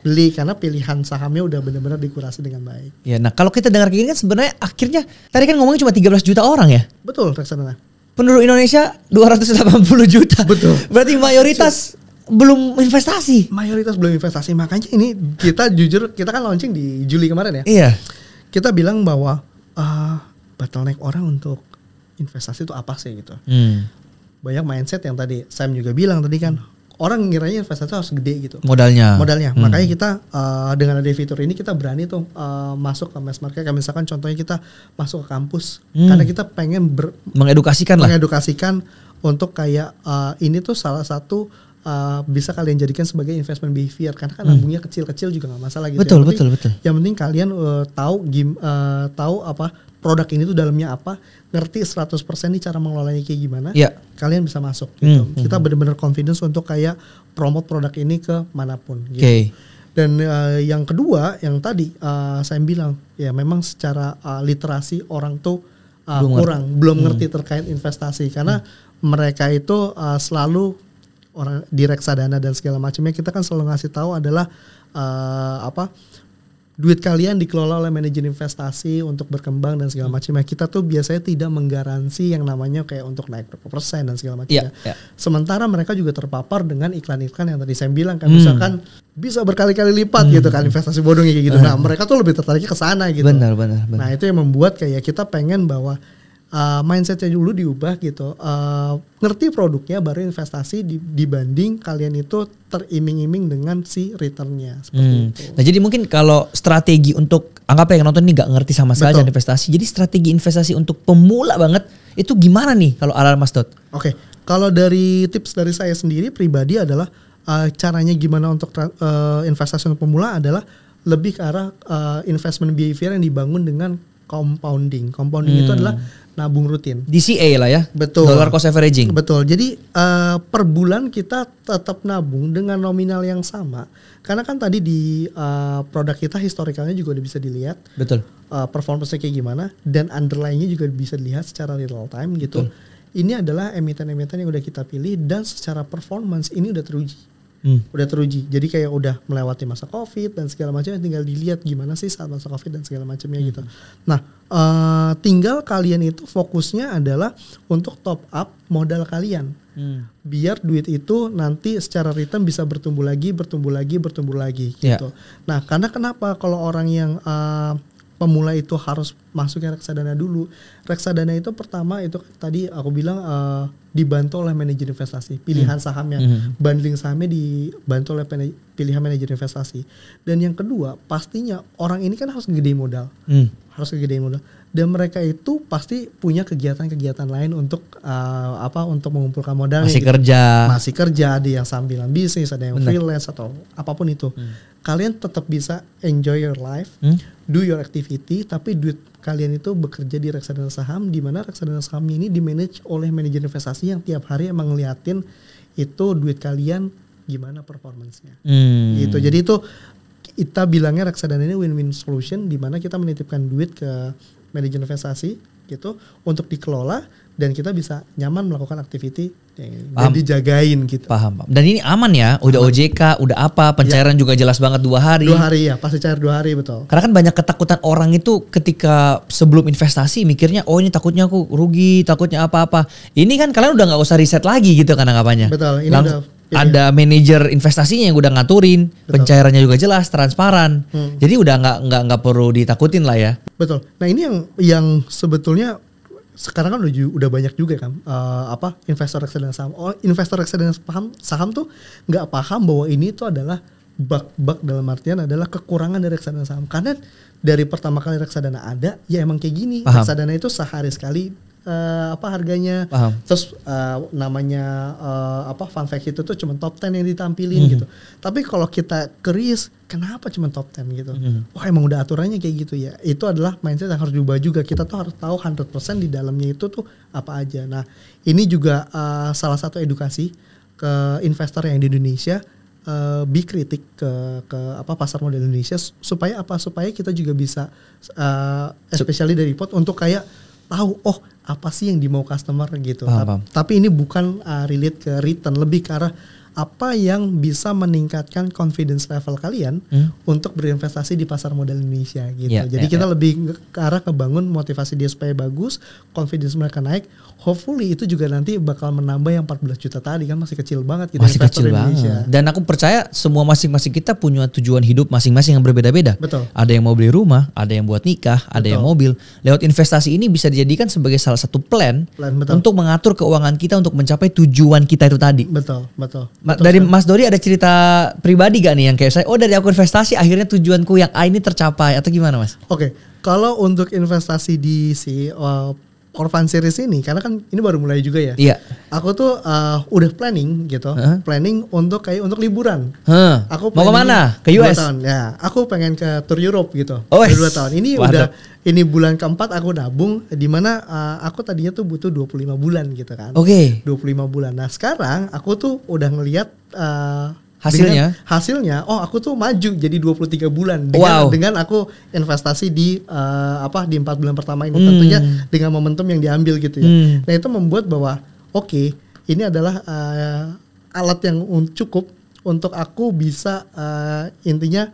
beli karena pilihan sahamnya udah benar-benar dikurasi dengan baik. Ya, nah kalau kita dengar gini kan sebenarnya akhirnya tadi kan ngomongin cuma 13 juta orang ya? Betul, reksadana. Penduduk Indonesia 280 juta. Betul. Berarti mayoritas belum investasi. Mayoritas belum investasi. Makanya ini kita kan launching di Juli kemarin ya. Iya. Kita bilang bahwa bottleneck orang untuk investasi itu apa sih gitu. Banyak mindset yang tadi Sam juga bilang tadi kan. Orang ngiranya investasi harus gede gitu. Modalnya. Makanya kita dengan ada fitur ini kita berani tuh masuk ke mass market. Kayak misalkan contohnya kita masuk ke kampus. Karena kita pengen mengedukasikan untuk kayak ini tuh salah satu bisa kalian jadikan sebagai investment behavior karena kan nabungnya kecil-kecil juga nggak masalah gitu. Betul. Yang penting kalian tahu apa produk ini tuh dalamnya apa, ngerti 100% nih cara mengelolanya kayak gimana. Kalian bisa masuk gitu. Kita benar-benar confidence untuk kayak promote produk ini ke manapun gitu. Dan yang kedua yang tadi saya bilang ya memang secara literasi orang tuh belum ngerti terkait investasi karena mereka itu selalu orang di reksadana dan segala macamnya kita kan selalu ngasih tahu adalah duit kalian dikelola oleh manajer investasi untuk berkembang dan segala macamnya. Kita tuh biasanya tidak menggaransi yang namanya kayak untuk naik berapa persen dan segala macamnya. Sementara mereka juga terpapar dengan iklan-iklan yang tadi saya bilang kan misalkan bisa berkali-kali lipat gitu kan investasi bodongnya kayak gitu. Nah, mereka tuh lebih tertariknya ke sana gitu. Benar. Nah, itu yang membuat kayak kita pengen bahwa mindsetnya dulu diubah gitu, ngerti produknya baru investasi dibanding kalian itu teriming-iming dengan si returnnya seperti itu. Nah jadi mungkin kalau strategi untuk anggap yang nonton ini nggak ngerti sama sekali dan investasi, jadi strategi investasi untuk pemula banget itu gimana nih kalau ala Mas Dot? Oke, kalau dari tips dari saya sendiri pribadi adalah caranya gimana untuk investasi untuk pemula adalah lebih ke arah investment behavior yang dibangun dengan compounding. Compounding itu adalah nabung rutin. DCA lah ya. Betul. Dollar cost averaging. Betul. Jadi per bulan kita tetap nabung dengan nominal yang sama. Karena kan tadi di produk kita historicalnya juga udah bisa dilihat. Betul. Performance-nya kayak gimana dan underlying-nya juga bisa dilihat secara real time gitu. Betul. Ini adalah emiten-emiten yang udah kita pilih dan secara performance ini udah teruji. Udah teruji. Jadi kayak udah melewati masa Covid dan segala macamnya, tinggal dilihat gimana sih saat masa Covid dan segala macamnya gitu. Nah, tinggal kalian itu fokusnya adalah untuk top up modal kalian. Biar duit itu nanti secara return bisa bertumbuh lagi gitu. Nah, karena kenapa kalau orang yang pemula itu harus masuk ke reksadana dulu. Reksadana itu pertama itu tadi aku bilang dibantu oleh manajer investasi. Pilihan sahamnya, bundling sahamnya dibantu oleh pilihan manajer investasi. Dan yang kedua, pastinya orang ini kan harus ngegedein modal. Harus ngegedein modal. Dan mereka itu pasti punya kegiatan-kegiatan lain untuk untuk mengumpulkan modal. Masih kerja, ada yang sambilan bisnis, ada yang freelance atau apapun itu. Kalian tetap bisa enjoy your life, do your activity, tapi duit kalian itu bekerja di reksadana saham, di mana reksadana saham ini dimanage oleh manajer investasi yang tiap hari emang ngeliatin itu duit kalian gimana performance-nya. Gitu. Jadi itu kita bilangnya reksadana ini win-win solution, di mana kita menitipkan duit ke manajer investasi gitu untuk dikelola dan kita bisa nyaman melakukan activity dan dijagain gitu. Paham. Dan ini aman ya, udah aman. OJK, udah apa, pencairan juga jelas banget 2 hari. 2 hari ya, pasti cair 2 hari, betul. Karena kan banyak ketakutan orang itu ketika sebelum investasi mikirnya, oh ini takutnya aku rugi, takutnya apa-apa. Ini kan kalian udah nggak usah riset lagi gitu kan anggapannya. Betul, ini ada manajer investasinya yang udah ngaturin, betul. Pencairannya juga jelas, transparan. Jadi udah nggak perlu ditakutin lah ya. Betul. Nah ini yang sebetulnya sekarang kan udah banyak juga kan investor reksadana saham. Investor reksadana saham tuh nggak paham bahwa ini tuh adalah bug dalam artian adalah kekurangan dari reksadana saham. Karena dari pertama kali reksadana ada ya emang kayak gini. Paham. Reksadana itu sehari sekali harganya. Paham. Terus namanya fun fact itu tuh cuma top 10 yang ditampilin gitu. Tapi kalau kita keris, kenapa cuma top 10 gitu? Wah emang udah aturannya kayak gitu ya. Itu adalah mindset yang harus diubah juga. Kita tuh harus tahu 100% di dalamnya itu tuh apa aja. Nah ini juga salah satu edukasi ke investor yang di Indonesia. Be kritik ke pasar modal Indonesia supaya kita juga bisa especially dari pot untuk kayak tahu apa sih yang dimau customer gitu. Tapi ini bukan relate ke return, lebih ke arah apa yang bisa meningkatkan confidence level kalian untuk berinvestasi di pasar modal Indonesia gitu. Jadi kita lebih ke arah kebangun motivasi dia supaya bagus, confidence mereka naik. Hopefully itu juga nanti bakal menambah yang 14 juta tadi kan masih kecil banget gitu. Masih kecil banget. Dan aku percaya semua masing-masing kita punya tujuan hidup masing-masing yang berbeda-beda. Betul. Ada yang mau beli rumah, ada yang buat nikah, ada yang mobil. Lewat investasi ini bisa dijadikan sebagai salah satu plan untuk mengatur keuangan kita untuk mencapai tujuan kita itu tadi. Betul. Dari Mas Dori ada cerita pribadi gak nih yang kayak saya, dari aku investasi akhirnya tujuanku yang A ini tercapai atau gimana Mas? Oke, kalau untuk investasi di si Orphan Series ini, karena kan ini baru mulai juga ya. Iya. Aku tuh udah planning gitu, planning untuk liburan. Aku mau kemana? Ke US? 2 tahun. Ya, aku pengen ke tour Europe gitu. 2 tahun. Ini ini bulan keempat aku nabung, di mana aku tadinya tuh butuh 25 bulan gitu kan. Oke. 25 bulan. Nah sekarang aku tuh udah ngelihat hasilnya, aku tuh maju jadi 23 bulan dengan aku investasi di 4 bulan pertama ini, tentunya dengan momentum yang diambil gitu ya. Nah itu membuat bahwa ini adalah alat yang cukup untuk aku bisa intinya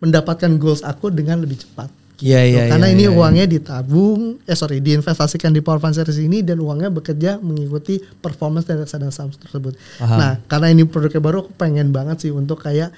mendapatkan goals aku dengan lebih cepat. Karena ini uangnya ditabung, diinvestasikan di Power Fund Series ini dan uangnya bekerja mengikuti performance dari reksadana saham tersebut. Nah, karena ini produknya baru, aku pengen banget sih untuk kayak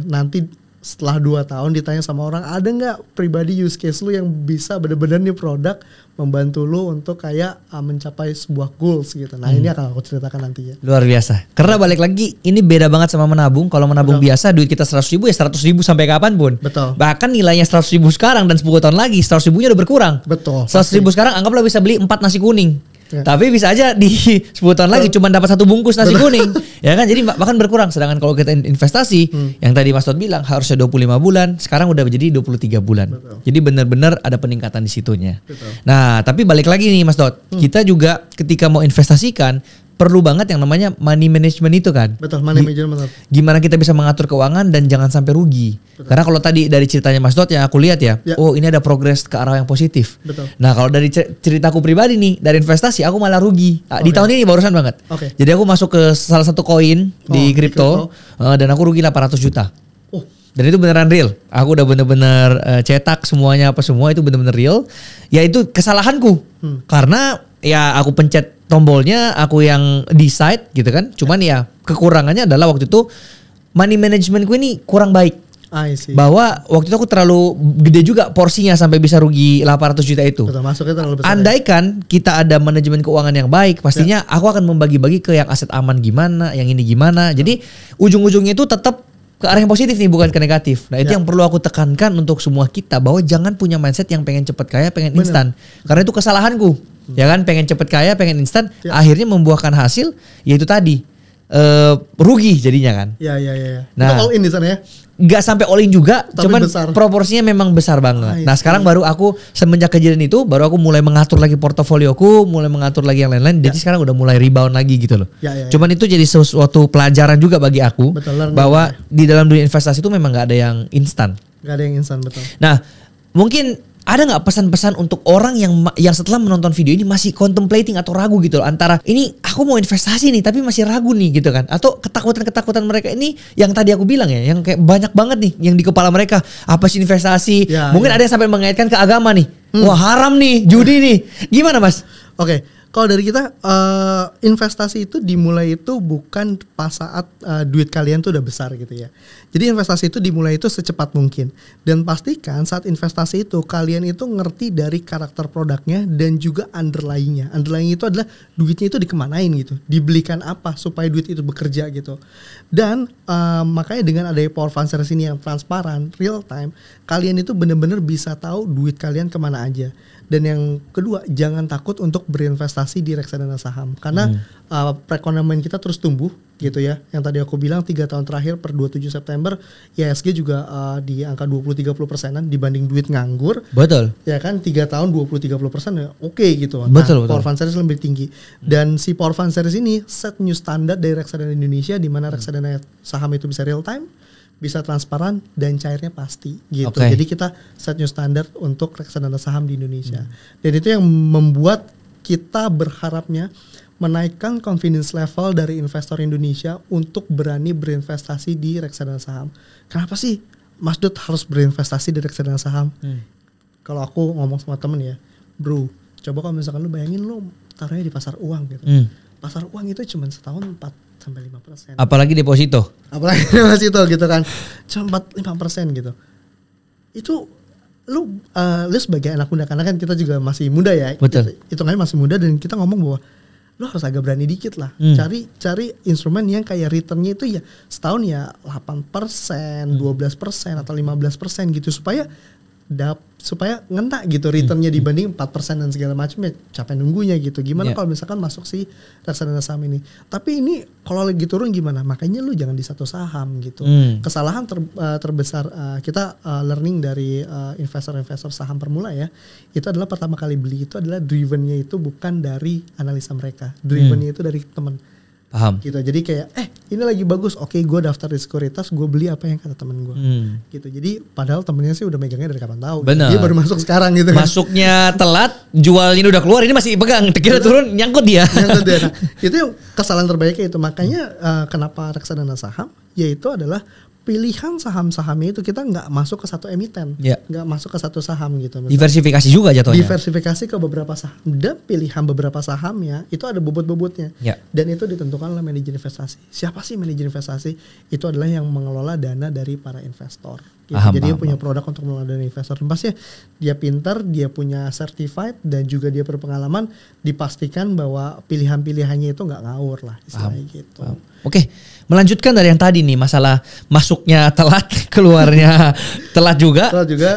nanti setelah 2 tahun ditanya sama orang, ada nggak pribadi use case lu yang bisa benar-benar nih produk membantu lu untuk kayak mencapai sebuah goals gitu. Nah ini akan aku ceritakan nanti ya. Luar biasa. Karena balik lagi ini beda banget sama menabung. Kalau menabung biasa duit kita 100 ribu ya 100 ribu sampai kapanpun. Betul. Bahkan nilainya 100 ribu sekarang dan 10 tahun lagi 100 ribunya udah berkurang. Betul. 100 ribu sekarang anggaplah bisa beli 4 nasi kuning. Tapi bisa aja di 10 tahun lagi cuma dapat 1 bungkus nasi kuning. Ya kan, jadi bahkan berkurang. Sedangkan kalau kita investasi yang tadi Mas Todd bilang harusnya 25 bulan, sekarang udah menjadi 23 bulan. Jadi benar-benar ada peningkatan di situnya. Nah, tapi balik lagi nih Mas Todd, kita juga ketika mau investasikan perlu banget yang namanya money management itu kan. Betul, money management. Gimana kita bisa mengatur keuangan dan jangan sampai rugi. Betul. Karena kalau tadi dari ceritanya Mas Dot yang aku lihat ya, ini ada progres ke arah yang positif. Betul. Nah kalau dari ceritaku pribadi nih, dari investasi aku malah rugi. Di tahun ini barusan banget. Jadi aku masuk ke salah satu koin di kripto dan aku rugi 800 juta. Dan itu beneran real. Aku udah bener-bener cetak semuanya semua itu bener-bener real. Ya itu kesalahanku. Karena ya aku pencet tombolnya, aku yang decide gitu kan. Cuman ya kekurangannya adalah waktu itu money managementku ini kurang baik. Bahwa waktu itu aku terlalu gede juga porsinya sampai bisa rugi 800 juta itu. Betul, masuknya terlalu besar. Andaikan kita ada manajemen keuangan yang baik, pastinya aku akan membagi-bagi ke yang aset aman gimana, yang ini gimana. Jadi ujung-ujungnya itu tetap ke arah yang positif nih, bukan ke negatif. Nah itu yang perlu aku tekankan untuk semua kita, bahwa jangan punya mindset yang pengen cepet kaya, pengen instan. Karena itu kesalahanku. Ya kan, pengen cepet kaya, pengen instan, akhirnya membuahkan hasil yaitu tadi rugi jadinya kan. Nah, itu all in di sana ya. nggak sampai all in juga, tapi cuman besar. proporsinya memang besar banget. Nah sekarang baru aku semenjak kejadian itu, baru aku mulai mengatur lagi portofolioku, mulai mengatur lagi yang lain-lain. Jadi sekarang udah mulai rebound lagi gitu loh. Cuman itu jadi sesuatu pelajaran juga bagi aku, bahwa di dalam dunia investasi itu memang nggak ada yang instan. Nggak ada yang instan, betul. Nah mungkin ada nggak pesan-pesan untuk orang yang setelah menonton video ini masih contemplating atau ragu gitu loh, antara ini aku mau investasi nih tapi masih ragu nih gitu kan, atau ketakutan mereka ini yang tadi aku bilang ya, yang kayak banyak banget nih yang di kepala mereka, apa sih investasi, mungkin ada yang sampai mengaitkan ke agama nih, wah haram nih, judi nih, gimana Mas? Oke. Kalau dari kita, investasi itu dimulai itu bukan pas saat duit kalian tuh udah besar gitu ya. Jadi investasi itu dimulai itu secepat mungkin. Dan pastikan saat investasi itu kalian itu ngerti dari karakter produknya dan juga underlying-nya. Underlying itu adalah duitnya itu dikemanain gitu. Dibelikan apa supaya duit itu bekerja gitu. Dan makanya dengan adanya Power Fund Series ini yang transparan, real time, kalian itu benar-benar bisa tahu duit kalian kemana aja. Dan yang kedua, jangan takut untuk berinvestasi di reksadana saham. Karena perekonomian kita terus tumbuh gitu ya. Yang tadi aku bilang 3 tahun terakhir per 27 September, IHSG juga di angka 20-30%an dibanding duit nganggur. Betul. Ya kan 3 tahun 20-30% ya oke gitu. Betul, Power Fund Series lebih tinggi. Dan si Power Fund Series ini set new standard dari reksadana Indonesia, di mana reksadana saham itu bisa real time, bisa transparan, dan cairnya pasti gitu. Jadi kita set new standard untuk reksadana saham di Indonesia. Dan itu yang membuat kita berharapnya menaikkan confidence level dari investor Indonesia untuk berani berinvestasi di reksadana saham. Kenapa sih Mas Dut harus berinvestasi di reksadana saham? Kalau aku ngomong sama temen ya, bro, coba kalau misalkan lu bayangin lu taruhnya di pasar uang gitu. Pasar uang itu cuma setahun 4-5%. Apalagi deposito. Apalagi deposito gitu kan. Cuma 4-5% gitu. Itu lu sebagai anak muda, karena kan kita juga masih muda ya. Betul. Hitungannya masih muda, dan kita ngomong bahwa lu harus agak berani dikit lah. Cari instrumen yang kayak returnnya itu ya setahun ya 8%, 12% atau 15% gitu, supaya ngena gitu returnnya dibanding 4% dan segala macam, ya capek nunggunya gitu. Gimana kalau misalkan masuk si reksadana saham ini? Tapi ini kalau lagi turun gimana? Makanya lu jangan di satu saham gitu. Kesalahan terbesar kita learning dari investor-investor saham permula ya, itu adalah pertama kali beli itu adalah drivennya itu bukan dari analisa mereka, drivennya itu dari teman. Paham. Gitu. Jadi kayak ini lagi bagus, oke, gue daftar di sekuritas, gue beli apa yang kata temen gue. Gitu. Jadi padahal temennya sih udah megangnya dari kapan tahu. Bener. Dia baru masuk sekarang gitu kan. Masuknya telat, jualnya udah keluar, ini masih pegang. Kira turun nyangkut dia. Nah, itu yang kesalahan terbaiknya itu. Makanya kenapa reksadana saham, yaitu adalah pilihan saham-sahamnya itu kita nggak masuk ke satu emiten, nggak masuk ke satu saham gitu. Misalnya, diversifikasi juga jatuhnya. Diversifikasi ke beberapa saham, dan pilihan beberapa sahamnya itu ada bobot-bobotnya, dan itu ditentukan oleh manajer investasi. Siapa sih manajer investasi? Itu adalah yang mengelola dana dari para investor. Gitu. Jadi dia punya produk untuk mengelola dana investor. Dan pasti dia pintar, dia punya certified, dan juga dia berpengalaman. Dipastikan bahwa pilihan-pilihannya itu nggak ngawur lah, istilahnya gitu. Oke, melanjutkan dari yang tadi nih, masalah masuknya telat, keluarnya telat juga,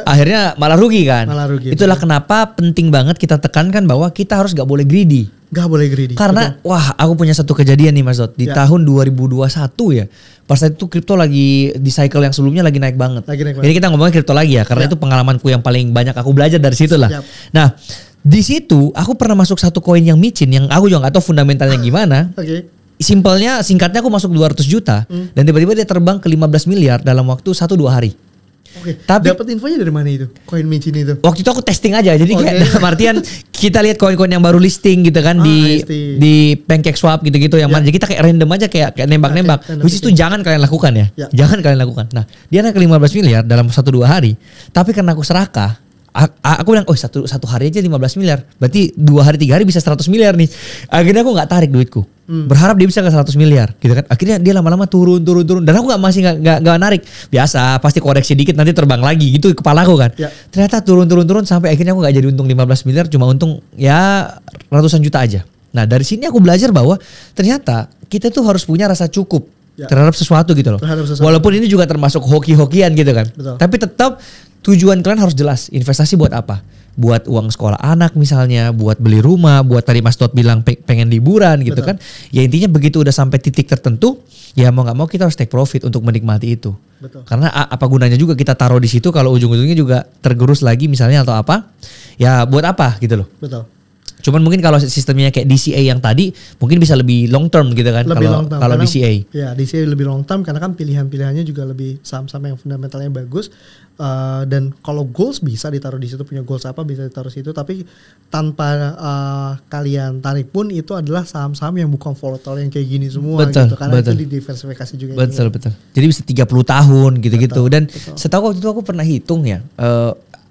akhirnya malah rugi kan. Itulah kenapa penting banget kita tekankan bahwa kita harus gak boleh greedy. Gak boleh greedy. Karena wah, aku punya satu kejadian nih Mas Dot. Di tahun 2021 ya, pas itu kripto lagi di cycle yang sebelumnya lagi naik banget. Jadi kita ngomongin kripto lagi ya, karena itu pengalamanku yang paling banyak aku belajar dari situ lah. Nah, di situ aku pernah masuk satu koin yang micin, yang aku juga gak tahu fundamentalnya gimana. Simpelnya, singkatnya aku masuk 200 juta dan tiba-tiba dia terbang ke 15 miliar dalam waktu 1-2 hari. Tapi dapat infonya dari mana itu? Koin micin itu? Waktu itu aku testing aja, jadi kayak dalam artian kita lihat koin-koin yang baru listing gitu kan di PancakeSwap gitu-gitu yang mana. Jadi kita kayak random aja kayak nembak-nembak. Which itu jangan kalian lakukan ya. Jangan kalian lakukan. Nah, dia naik ke 15 miliar dalam 1-2 hari. Tapi karena aku serakah, aku bilang, satu hari aja 15 miliar. Berarti 2 hari 3 hari bisa 100 miliar nih. Akhirnya aku gak tarik duitku. Berharap dia bisa ke 100 miliar gitu kan. Akhirnya dia lama-lama turun. Dan aku masih gak narik. Biasa pasti koreksi dikit nanti terbang lagi gitu kepala aku kan. Ternyata turun sampai akhirnya aku gak jadi untung 15 miliar. Cuma untung ya ratusan juta aja. Nah dari sini aku belajar bahwa ternyata kita tuh harus punya rasa cukup terhadap sesuatu gitu loh. Walaupun ini juga termasuk hoki-hokian gitu kan. Tapi tetap tujuan kalian harus jelas, investasi buat apa. buat uang sekolah anak misalnya, buat beli rumah, buat tadi Mas Todd bilang pengen liburan gitu kan. Ya intinya begitu udah sampai titik tertentu, ya mau nggak mau kita harus take profit untuk menikmati itu. Betul. Karena apa gunanya juga kita taruh di situ kalau ujung-ujungnya juga tergerus lagi misalnya atau apa, ya buat apa gitu loh. Betul. Cuman mungkin kalau sistemnya kayak DCA yang tadi mungkin bisa lebih long term gitu kan kalau DCA. Ya DCA lebih long term karena kan pilihan-pilihannya juga lebih saham-saham yang fundamentalnya bagus. Dan kalau goals bisa ditaruh di situ, punya goals apa bisa ditaruh situ, tapi tanpa kalian tarik pun itu adalah saham-saham yang bukan volatile yang kayak gini semua. Betul, gitu karena betul. itu didiversifikasi juga. Betul. Jadi bisa 30 tahun gitu-gitu. Dan setahu waktu itu aku pernah hitung ya.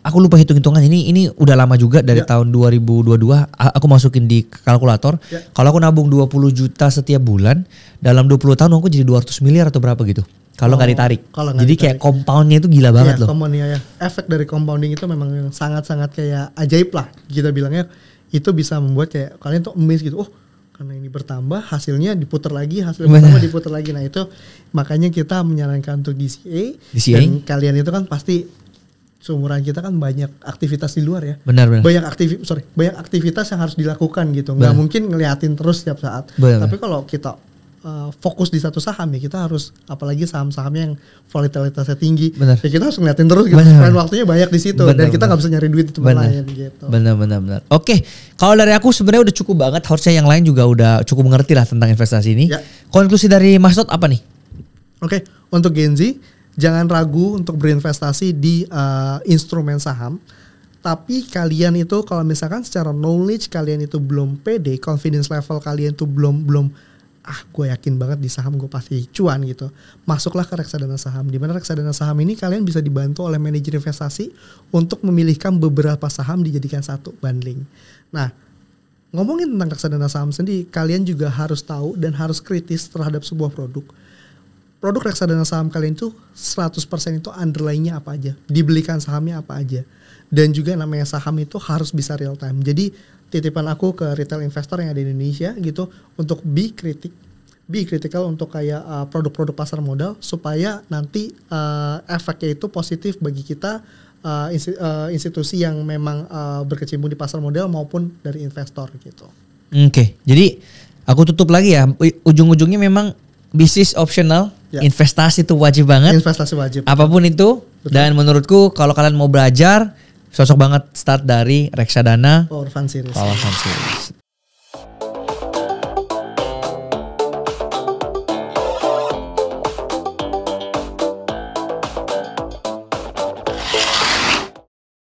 Aku lupa hitung-hitungan ini udah lama juga dari tahun 2022 aku masukin di kalkulator. Kalau aku nabung 20 juta setiap bulan dalam 20 tahun aku jadi 200 miliar atau berapa gitu. Kalau nggak ditarik. Jadi kayak compoundnya itu gila banget loh. Compoundnya ya. Efek dari compounding itu memang sangat-sangat kayak ajaib lah kita bilangnya. Itu bisa membuat kayak kalian tuh amazed gitu. Oh, karena ini bertambah hasilnya diputar lagi, bertambah diputar lagi. Nah, itu makanya kita menyarankan untuk DCA. Dan kalian itu kan pasti seumuran kita kan banyak aktivitas di luar ya. Benar. Banyak aktivitas yang harus dilakukan gitu. Nggak mungkin ngeliatin terus setiap saat. Tapi kalau kita fokus di satu saham ya kita harus, apalagi saham-saham yang volatilitasnya tinggi. Ya kita harus ngeliatin terus gitu. Spend waktunya banyak di situ dan kita nggak bisa nyari duit di tempat lain gitu. Benar. Oke, kalau dari aku sebenarnya udah cukup banget. Harusnya yang lain juga udah cukup mengerti lah tentang investasi ini. Konklusi dari Mas Todd apa nih? Oke, untuk Gen Z jangan ragu untuk berinvestasi di instrumen saham. Tapi kalian itu kalau misalkan secara knowledge kalian itu belum pede, confidence level kalian itu belum gue yakin banget di saham gue pasti cuan gitu. Masuklah ke reksadana saham. Di mana reksadana saham ini kalian bisa dibantu oleh manajer investasi untuk memilihkan beberapa saham dijadikan satu bundling. Nah, ngomongin tentang reksadana saham sendiri, kalian juga harus tahu dan harus kritis terhadap sebuah produk. Produk reksadana saham kalian itu 100% itu underlying-nya apa aja, dibelikan sahamnya apa aja. Dan juga namanya saham itu harus bisa real time. Jadi titipan aku ke retail investor yang ada di Indonesia gitu untuk be critical untuk kayak produk-produk pasar modal supaya nanti efeknya itu positif bagi kita institusi yang memang berkecimpung di pasar modal maupun dari investor gitu. Oke, jadi aku tutup lagi ya. Ujung-ujungnya memang bisnis optional, investasi itu wajib banget. Investasi wajib. Apapun itu. Betul. Dan menurutku kalau kalian mau belajar, cocok banget start dari reksadana Power Fund Series.